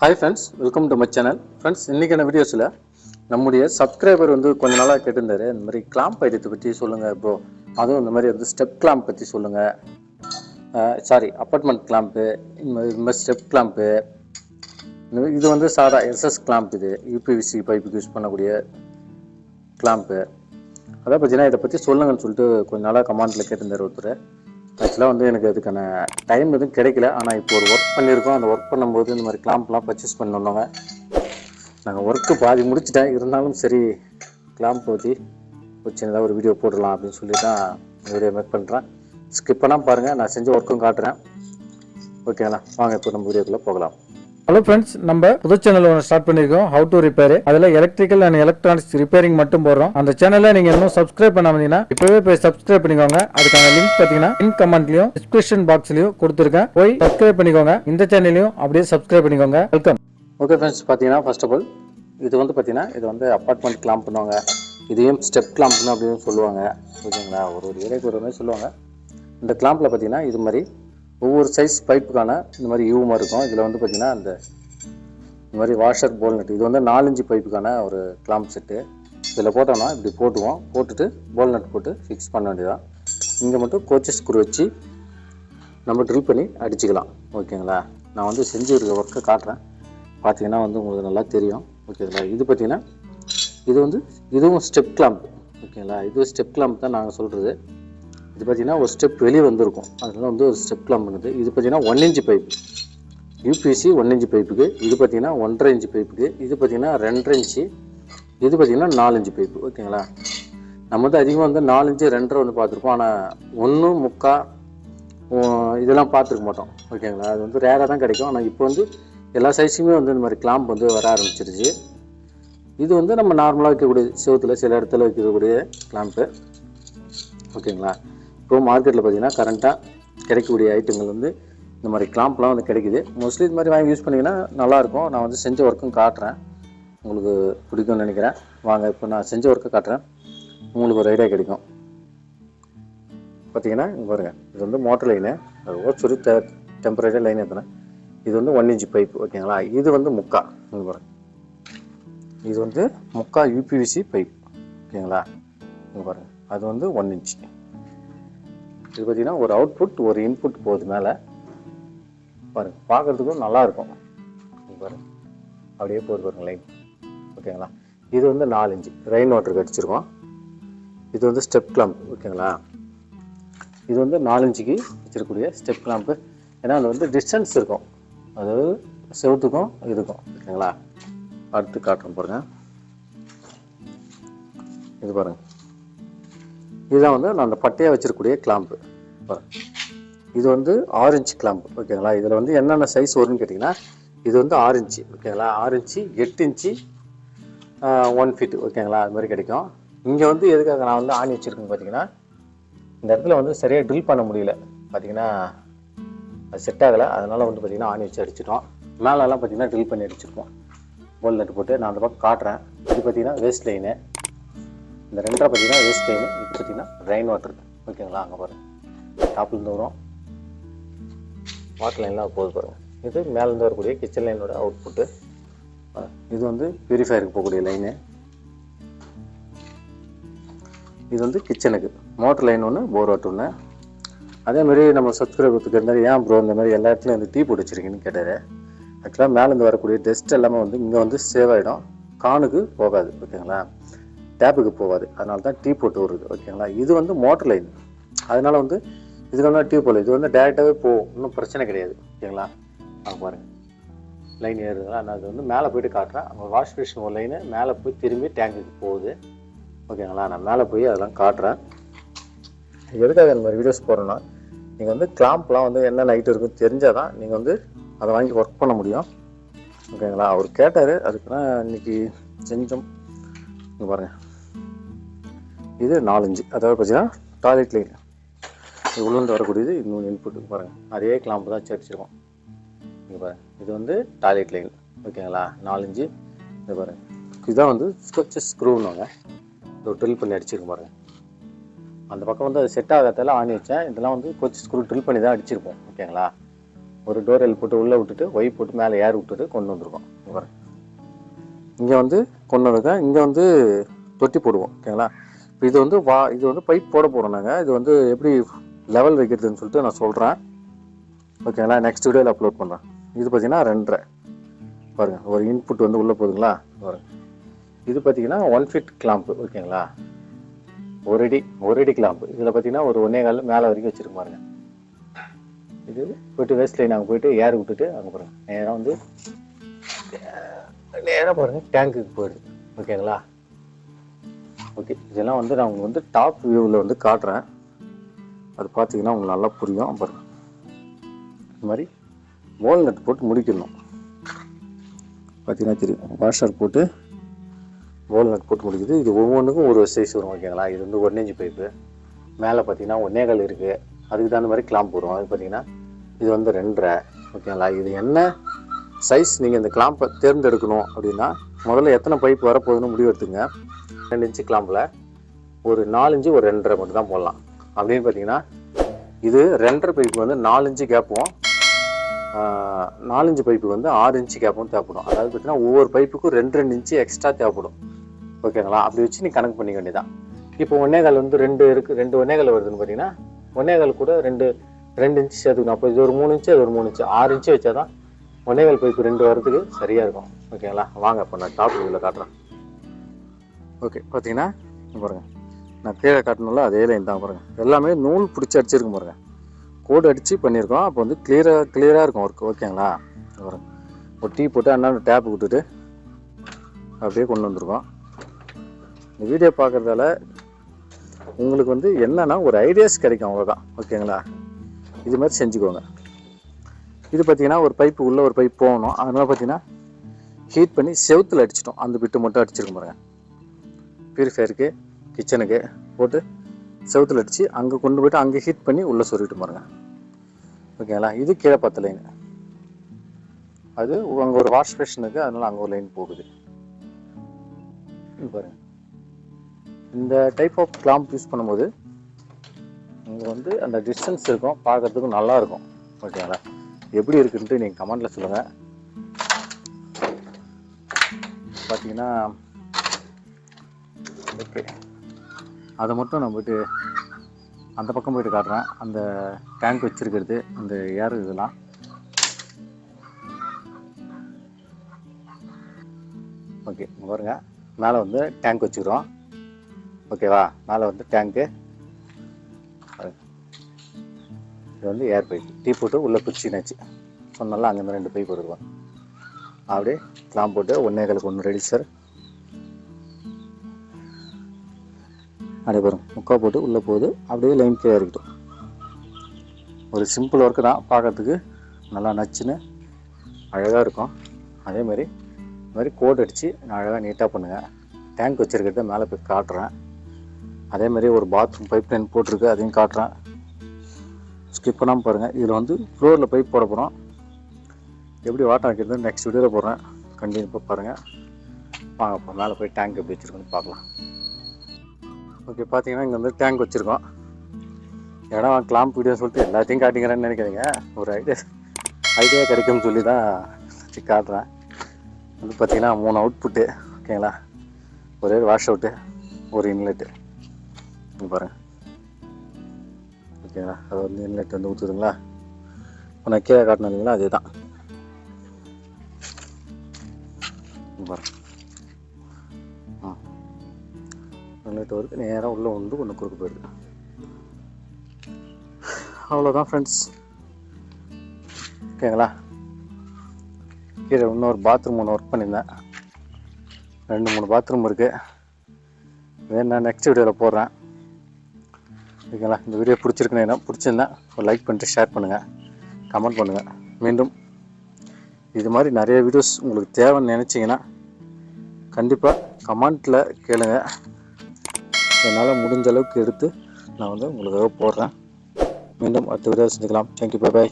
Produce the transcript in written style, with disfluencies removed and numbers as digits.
Hi friends, welcome to my channel. Friends, இன்னைக்கான வீடியோஸில் நம்முடைய சப்ஸ்கிரைபர் வந்து கொஞ்ச நாளாக கேட்டிருந்தாரு. இந்த மாதிரி கிளாம்ப் ஐடியத்தை பற்றி சொல்லுங்கள் ப்ரோ, அதுவும் இந்த மாதிரி வந்து ஸ்டெப் கிளாம்ப் பற்றி சொல்லுங்கள். அப்பார்ட்மெண்ட் கிளாம்ப்பு, இது மாதிரி ஸ்டெப் கிளாம்ப்பு, இது வந்து சாதா எஸ்எஸ் கிளாம்ப், இது யூபிவிசி பைப்புக்கு யூஸ் பண்ணக்கூடிய கிளாம்ப்பு. அதை பார்த்தீங்கன்னா இதை பற்றி சொல்லுங்கன்னு சொல்லிட்டு கொஞ்ச நாளாக கமெண்ட்டில் கேட்டிருந்தார் ஒருத்தர். ஆக்சுவலாக வந்து எனக்கு அதுக்கான டைம் எதுவும் கிடைக்கல. ஆனால் இப்போ ஒரு ஒர்க் பண்ணியிருக்கோம். அந்த ஒர்க் பண்ணும்போது இந்த மாதிரி கிளாம்ப்லாம் பர்ச்சேஸ் பண்ணோங்க. நாங்கள் ஒர்க்கு பாதி முடிச்சுட்டேன், இருந்தாலும் சரி கிளாம்ப் பற்றி ஒரு சின்னதாக ஒரு வீடியோ போடலாம் அப்படின்னு சொல்லி தான் வீடியோ மேக் பண்ணுறேன். ஸ்கிப் பண்ணால் பாருங்கள், நான் செஞ்ச ஒர்க்கும் காட்டுறேன். ஓகேங்களா, வாங்க இப்போ நம்ம வீடியோக்குள்ளே போகலாம். ஹலோ ஃப்ரெண்ட்ஸ், நம்ம புது சேனல் ஒன்று ஸ்டார்ட் பண்ணியிருக்கோம், ஹவு டு ரிப்பேர். அதில் எலக்ட்ரிக்கல் அண்ட் எலக்ட்ரானிக்ஸ் ரிப்பேரிங் மட்டும் போடுறோம். அந்த சேனலை நீங்கள் இன்னும் சப்ஸ்கிரைப் பண்ண வந்தீங்கன்னா இப்போவே போய் சப்ஸ்கிரைப் பண்ணிக்கோங்க. அதுக்கான லிங்க் பார்த்தீங்கன்னா இன் கமெண்ட்லையும் டிஸ்கிரிப்ஷன் பாக்ஸ்லையும் கொடுத்துருக்கேன், போய் சப்ஸ்கிரைப் பண்ணிக்கோங்க. இந்த சேனலையும் அப்படியே சப்ஸ்கிரைப் பண்ணிக்கோங்க. வெல்கம். ஓகே ஃப்ரெண்ட்ஸ், பார்த்தீங்கன்னா ஃபர்ஸ்ட் ஆஃப் ஆல் இது வந்து பார்த்தீங்கன்னா இது வந்து அப்பார்ட்மெண்ட் கிளாம்ப் பண்ணுவாங்க. இதையும் ஸ்டெப் கிளாம்ப்னு அப்படின்னு சொல்லுவாங்க. ஓகேங்களா, ஒரு ஏரியாவுக்கு ஒரு மாதிரி சொல்லுவாங்க. இந்த கிளாம்பில் பார்த்தீங்கன்னா இது மாதிரி ஒவ்வொரு சைஸ் பைப்புக்கான இந்த மாதிரி யூமாக இருக்கும். இதில் வந்து பார்த்திங்கன்னா இந்த மாதிரி வாஷர் போல் நட்டு, இது வந்து 4 இன்ச்சு பைப்புக்கான ஒரு கிளாம்ப் செட்டு. இதில் போட்டோம்னா இப்படி போட்டுட்டு போல் நட் போட்டு ஃபிக்ஸ் பண்ண வேண்டியதான். இங்கே மட்டும் கோச்சஸ் ஸ்க்ரூ வச்சு நம்ம ட்ரில் பண்ணி அடிச்சுக்கலாம். ஓகேங்களா, நான் வந்து செஞ்சு இருக்க ஒர்க்கை காட்டுறேன், பார்த்தீங்கன்னா வந்து உங்களுக்கு நல்லா தெரியும். ஓகேங்களா, இது பார்த்திங்கன்னா இதுவும் ஸ்டெப் கிளாம்ப். ஓகேங்களா, இது ஸ்டெப் கிளாம்ப் தான் நாங்கள் சொல்கிறது. இது பார்த்திங்கன்னா ஒரு ஸ்டெப் வெளியே வந்திருக்கும், அதெல்லாம் வந்து ஒரு ஸ்டெப் கிளாம்ப் பண்ணுது. இது பார்த்திங்கன்னா 1 இன்ச்சு பைப்பு, யூபிசி 1 இன்ச்சு பைப்புக்கு. இது பார்த்திங்கன்னா 1.5 இன்ச்சு பைப்புக்கு. இது பார்த்திங்கன்னா 2.5 இன்ச்சு. இது பார்த்திங்கன்னா 4 இன்ச்சு பைப்பு. ஓகேங்களா, நம்ம வந்து அதிகமாக வந்து 4 இன்ச்சு 2.5 வந்து பார்த்துருப்போம், ஆனால் 1 முக்கால் இதெல்லாம் பார்த்துருக்க மாட்டோம். ஓகேங்களா, அது வந்து ரேராக தான் கிடைக்கும். ஆனால் இப்போ வந்து எல்லா சைஸுமே வந்து இந்த மாதிரி கிளாம்ப் வந்து வர ஆரம்பிச்சிருச்சு. இது வந்து நம்ம நார்மலாக வைக்கக்கூடிய செவத்தில் சில இடத்துல வைக்கக்கூடிய கிளாம்ப்பு. ஓகேங்களா, இப்போ மார்க்கெட்டில் பார்த்திங்கன்னா கரண்ட்டாக கிடைக்கக்கூடிய ஐட்டங்கள் வந்து இந்த மாதிரி கிளாம்ப்லாம் வந்து கிடைக்குது. மோஸ்ட்லி இது மாதிரி வாங்கி யூஸ் பண்ணிங்கன்னா நல்லாயிருக்கும். நான் வந்து செஞ்ச ஒர்க்கும் காட்டுறேன், உங்களுக்கு பிடிக்கும்னு நினைக்கிறேன். வாங்க இப்போ நான் செஞ்ச ஒர்க்கை காட்டுறேன், உங்களுக்கு ஒரு ஐடியா கிடைக்கும். பார்த்தீங்கன்னா இங்கே பாருங்கள், இது வந்து மோட்டர் லைனு, சொல்லி டெம்பரரியாக லைன் ஏற்றினேன். இது வந்து 1 இன்ச்சு பைப்பு. ஓகேங்களா, இது வந்து முக்கா, இங்கே பாருங்கள், இது வந்து முக்கா யூபிவிசி பைப். ஓகேங்களா, இங்கே பாருங்கள், அது வந்து 1 இன்ச்சு. இது பார்த்திங்கன்னா ஒரு அவுட்புட் ஒரு இன்புட் போகுது மேலே. பாருங்கள், பார்க்குறதுக்கும் நல்லாயிருக்கும். பாருங்கள், அப்படியே போகுது பாருங்கள் லைன். ஓகேங்களா, இது வந்து 4 இன்ச்சு ரெயின் வாட்டருக்கு அடிச்சிருக்கோம். இது வந்து ஸ்டெப் கிளாம்ப். ஓகேங்களா, இது வந்து 4 இன்ச்சுக்கு வச்சிருக்கக்கூடிய ஸ்டெப் கிளாம்ப்பு. ஏன்னா அது வந்து டிஸ்டன்ஸ் இருக்கும், அதாவது செவத்துக்கும் இதுக்கும். ஓகேங்களா, அடுத்து காட்டுறோம் பாருங்கள். இது பாருங்கள், இதுதான் வந்து நான் அந்த பட்டையாக வச்சிருக்கக்கூடிய கிளாம்ப்பு. பாருங்கள், இது வந்து 6 இன்ச் கிளாம்ப். ஓகேங்களா, இதில் வந்து என்னென்ன சைஸ் வரும்னு கேட்டிங்கன்னா இது வந்து 6 இன்ச்சு. ஓகேங்களா, 6 இன்ச்சு 8 இன்ச்சு 1 ஃபீட். ஓகேங்களா, அது மாதிரி கிடைக்கும். இங்கே வந்து எதுக்காக நான் வந்து ஆணி வச்சுருக்கேன்னு பார்த்தீங்கன்னா, இந்த இடத்துல வந்து சரியாக ட்ரில் பண்ண முடியல. பார்த்தீங்கன்னா அது செட் ஆகலை, அதனால் வந்து பார்த்திங்கன்னா ஆணி வச்சு அடிச்சிட்டோம். மேலெல்லாம் பார்த்திங்கன்னா ட்ரில் பண்ணி அடிச்சிருக்கோம், போல் நட்டு போட்டு. நான் அந்த பக்கம் காட்டுறேன். இது பார்த்திங்கன்னா வேஸ்ட் லைனு, இந்த 2 பார்த்திங்கன்னா வேஸ்ட் லைனு. இது பார்த்திங்கன்னா ரெயின் வாட்டர். ஓகேங்களா, அங்கே பாருங்கள், டாப்லேருந்து வரும் வாட்டர் லைன்லாம் போகுது பாருங்கள். இது மேலேருந்து வரக்கூடிய கிச்சன் லைனோட அவுட்புட்டு. இது வந்து பியூரிஃபயருக்கு போகக்கூடிய லைனு. இது வந்து கிச்சனுக்கு மோட்டர் லைன் ஒன்று, போர் வாட்டர் ஒன்று. அதேமாதிரி நம்ம சப்ஸ்கிரைபருக்கு இருந்தாலும் ஏன் ப்ரோ இந்த மாதிரி எல்லா இடத்துலையும் வந்து டீ போட்டு வச்சுருக்கீங்கன்னு கேட்டார். ஆக்சுவலாக மேலேருந்து வரக்கூடிய டஸ்ட் எல்லாமே வந்து இங்கே வந்து சேவ் ஆகிடும், கானுக்கு போகாது. ஓகேங்களா, டேப்புக்கு போகாது, அதனால தான் டீ போட்டு வருது. ஓகேங்களா, இது வந்து மோட்டர் லைன், அதனால் வந்து இதுக்கு வந்து டியூப் போல் இது வந்து டேரெக்டாகவே போகும், ஒன்றும் பிரச்சனை கிடையாது. ஓகேங்களா, அங்கே பாருங்கள் லைன் ஏறுதுங்களா. நான் அது வந்து மேலே போய்ட்டு காட்டுறேன். அங்கே வாஷ் பேஷன் ஒரு லைனு மேலே போய் திரும்பி டேங்குக்கு போகுது. ஓகேங்களா, நான் மேலே போய் அதெல்லாம் காட்டுறேன். எதுக்காக இந்த மாதிரி வீடியோஸ் போடுறேன்னா, நீங்கள் வந்து கிளாம்ப்லாம் வந்து என்ன ஐட்டம் இருக்குன்னு தெரிஞ்சால் தான் நீங்கள் வந்து அதை வாங்கி ஒர்க் பண்ண முடியும். ஓகேங்களா, அவர் கேட்டார், அதுக்கு தான் இன்றைக்கி செஞ்சோம். இங்கே பாருங்கள், இது 4 இன்ச்சு, அதாவது பார்த்தீங்கன்னா டாய்லெட் லைன். இது உள்ளேருந்து வரக்கூடியது இன்னொன்று இன்புட்டு. பாருங்கள், அதே கிளாம்ப் தான் அடிச்சிருக்கோம். இங்கே பாருங்கள், இது வந்து டாய்லெட் லைன். ஓகேங்களா, 4 இன்ச்சு. இது பாருங்கள், இதுதான் வந்து ஸ்கொச்சஸ் ஸ்க்ரூன்னுவாங்க. இது ட்ரில் பண்ணி அடிச்சிருக்கோம் பாருங்கள். அந்த பக்கம் வந்து அது செட் ஆகாதெல்லாம் ஆணி வச்சேன். இதெல்லாம் வந்து கோச் ஸ்க்ரூ ட்ரில் பண்ணி தான் அடிச்சிருப்போம். ஓகேங்களா, ஒரு டோர் எல் போட்டு உள்ளே விட்டுட்டு ஒய் போட்டு மேலே ஏர் விட்டுட்டு கொண்டு வந்திருக்கோம். இங்கே வந்து கொண்டு வந்திருக்கேன். இங்கே வந்து தொட்டி போடுவோம். ஓகேங்களா. இப்போ இது வந்து இது வந்து பைப் போட போகிறோம் நாங்கள். இது வந்து எப்படி லெவல் வைக்கிறதுன்னு சொல்லிட்டு நான் சொல்கிறேன். ஓகேங்களா. நெக்ஸ்ட் வீடியோவில் அப்லோட் பண்ணுறேன். இது பார்த்தீங்கன்னா 2.5 பாருங்கள். ஒரு இன்புட் வந்து உள்ளே போகுதுங்களா பாருங்கள். இது பார்த்தீங்கன்னா 1 feet கிளாம்பு. ஓகேங்களா. ஒரு அடி கிளாம்பு. இதில் பார்த்தீங்கன்னா ஒரு 1.25 மேலே வரைக்கும் வச்சுருக்கு பாருங்கள். இது போய்ட்டு வேஸ்ட் லைன் அங்கே போய்ட்டு ஏர் விட்டுட்டு அங்கே பாருங்கள் நேராக வந்து நேராக பாருங்கள் டேங்க்குக்கு போயிடுது. ஓகேங்களா. ஓகே, இதெல்லாம் வந்து நான் உங்களுக்கு வந்து டாப் வியூவில் வந்து காட்டுறேன். அது பார்த்தீங்கன்னா உங்களுக்கு நல்லா புரியும். பாருங்கள் இந்த மாதிரி மோல் நட் போட்டு முடிக்கணும். பார்த்தீங்கன்னா தெரியும். வாஷர் போட்டு மோல் நட் போட்டு முடிக்குது. இது ஒவ்வொன்றுக்கும் ஒரு சைஸ் வரும். ஓகேங்களா. இது வந்து 1 inch பைப்பு. மேலே பார்த்தீங்கன்னா 1.25 இருக்குது. அதுக்கு தகுந்த மாதிரி கிளாம்ப் வரும். அது பார்த்தீங்கன்னா இது வந்து 2.5. ஓகேங்களா. இது என்ன சைஸ் நீங்கள் இந்த கிளாம்பை தேர்ந்தெடுக்கணும் அப்படின்னா முதல்ல எத்தனை பைப் வரப்போகுதுன்னு முடிவு எடுத்துங்க. 2 inch கிளாம்பில் ஒரு 4 inch ஒரு 2.5 மட்டும் தான் போடலாம். அப்படின்னு பார்த்தீங்கன்னா இது 2.5 பைப்பு வந்து 4 inch கேப்பும் 4 inch பைப்பு வந்து 6 inch கேப்பும் தேவைப்படும். அதாவது பார்த்தீங்கன்னா ஒவ்வொரு பைப்புக்கும் 2 inch எக்ஸ்ட்ரா தேவைப்படும். ஓகேங்களா. அப்படி வச்சு நீ கணக்கு பண்ணிக்க வேண்டியதான். இப்போ 1.25 வந்து 2 இருக்குது. 2 1.25 வருதுன்னு பார்த்தீங்கன்னா 1.25 கூட 2 inch சேர்த்துக்கணும். அப்போ இது ஒரு 3 inch அது ஒரு 3 inch 6 inch வச்சா தான் 1.25 பைப்பு 2 வரதுக்கு சரியாக இருக்கும். ஓகேங்களா. வாங்க இப்போ நான் டாப் வியூவில் காட்டுறேன். ஓகே, பார்த்தீங்கன்னா பாருங்கள் நான் கீழே காட்டணும்ல அதே லைன் தான் பாருங்கள். எல்லாமே நூல் பிடிச்சி அடிச்சிருக்கும் பாருங்கள். கோடு அடித்து பண்ணியிருக்கோம். அப்போ வந்து கிளியராக இருக்கும் ஒர்க். ஓகேங்களா. பாருங்கள் ஒரு டீ போட்டு அண்ணா டேப் விட்டுட்டு அப்படியே கொண்டு வந்திருக்கோம். இந்த வீடியோ பார்க்குறதால உங்களுக்கு வந்து என்னன்னா ஒரு ஐடியாஸ் கிடைக்கும் அவ்வளோதான். ஓகேங்களா. இது மாதிரி செஞ்சுக்கோங்க. இது பார்த்தீங்கன்னா ஒரு பைப்பு உள்ளே ஒரு பைப் போகணும். அதனால் பார்த்தீங்கன்னா ஹீட் பண்ணி செவுத்தில் அடிச்சிட்டோம். அந்த பிட்டு மட்டும் அடிச்சிருக்கும் பாருங்க. பியூரிஃபையருக்கு கிச்சனுக்கு போட்டு செவுத்தில் அடித்து அங்கே கொண்டு போய்ட்டு அங்கே ஹீட் பண்ணி உள்ளே சொருகிட்டு பாருங்க. ஓகேங்களா. இது கீழே 10 லைன். அது அங்கே ஒரு வாஷ் பேஷனுக்கு, அதனால் அங்கே ஒரு லைன் போகுது. பாருங்க. இந்த டைப் ஆஃப் கிளாம்ப் யூஸ் பண்ணும்போது உங்களுக்கு வந்து அந்த டிஸ்டன்ஸ் இருக்கும், பார்க்குறதுக்கு நல்லாயிருக்கும். ஓகேங்களா. எப்படி இருக்குன்ட்டு நீங்கள் கமெண்டில் சொல்லுங்கள். பார்த்தீங்கன்னா ஓகே, அதை மட்டும் நான் போய்ட்டு அந்த பக்கம் போய்ட்டு காட்டுறேன். அந்த டேங்க் வச்சுருக்கிறது அந்த ஏர் இதெல்லாம். ஓகே பாருங்க. மேலே வந்து டேங்க் வச்சுக்கிறோம். ஓகேவா. மேலே வந்து டேங்க்கு. இது வந்து ஏர் பைப். டீ போட்டு உள்ளே குச்சினாச்சு சொன்னால அங்கேருந்து 2 பைப் வருவோம். அப்படியே கிளாம்ப் போட்டு 1.25 1 ரெடி சார். அப்படியே வரும் முக்கால் போட்டு உள்ளே போகுது. அப்படியே லைன் கீழே இருக்கட்டும். ஒரு சிம்பிள் ஒர்க்கு தான். பார்க்குறதுக்கு நல்லா நச்சுன்னு அழகாக இருக்கும். அதேமாதிரி இந்த மாதிரி கோட் அடித்து அழகாக நீட்டாக பண்ணுங்கள். டேங்க் வச்சுருக்கிறத மேலே போய் காட்டுறேன். அதேமாதிரி ஒரு பாத்ரூம் பைப் லைன் போட்டிருக்கு, அதையும் காட்டுறேன். ஸ்கிப் பண்ணாமல் பாருங்கள். இதில் வந்து ஃப்ளோரில் பைப் போட போகிறோம். எப்படி வாட்டர் வைக்கிறது நெக்ஸ்ட் வீடியோவில் போடுறேன். கண்டிப்பாக பாருங்கள். வாங்க இப்போ மேலே போய் டேங்க் எப்படி வச்சுருக்கோன்னு பார்க்கலாம். ஓகே, பார்த்தீங்கன்னா இங்கே வந்து டேங்க் வச்சுருக்கோம். இடம் கிளாம்ப் வீடியோ சொல்லிட்டு எல்லாத்தையும் காட்டிக்கிறேன்னு நினைக்காதீங்க. ஒரு ஐடியா கிடைக்கும்னு சொல்லி தான் காட்டுறேன். வந்து பார்த்தீங்கன்னா 3 அவுட்புட்டு. ஓகேங்களா. ஒரே வாஷ் அவுட்டு, ஒரு இன்லெட்டு. இங்கே பாருங்கள். ஓகேங்களா. அது வந்து இன்லெட் வந்து ஊற்றுதுங்களா. இப்போ நான் கீழே காட்டணும் இல்லைங்களா, அதே தான். பாருங்கள். இன்லெட் வரைக்கும் நேராக உள்ளே வந்து ஒன்று குறுக்கு போயிடுது. அவ்வளோதான் ஃப்ரெண்ட்ஸ். ஓகேங்களா. கீழே இன்னொரு பாத்ரூம் ஒன்று ஒர்க் பண்ணியிருந்தேன். 2-3 பாத்ரூம் இருக்குது. வேணா நெக்ஸ்ட் வீடியோவில் போடுறேன். ஓகேங்களா. இந்த வீடியோ பிடிச்சிருந்தேன் ஒரு லைக் பண்ணிட்டு ஷேர் பண்ணுங்கள், கமெண்ட் பண்ணுங்கள். மீண்டும் இது மாதிரி நிறைய வீடியோஸ் உங்களுக்கு தேவைன்னு நினச்சிங்கன்னா கண்டிப்பாக கமெண்ட்டில் கேளுங்க. என்னால் முடிஞ்ச அளவுக்கு எடுத்து நான் வந்து உங்களுக்காக போடுறேன். மீண்டும் அடுத்த வீடியோ செஞ்சுக்கலாம். Thank you, bye bye.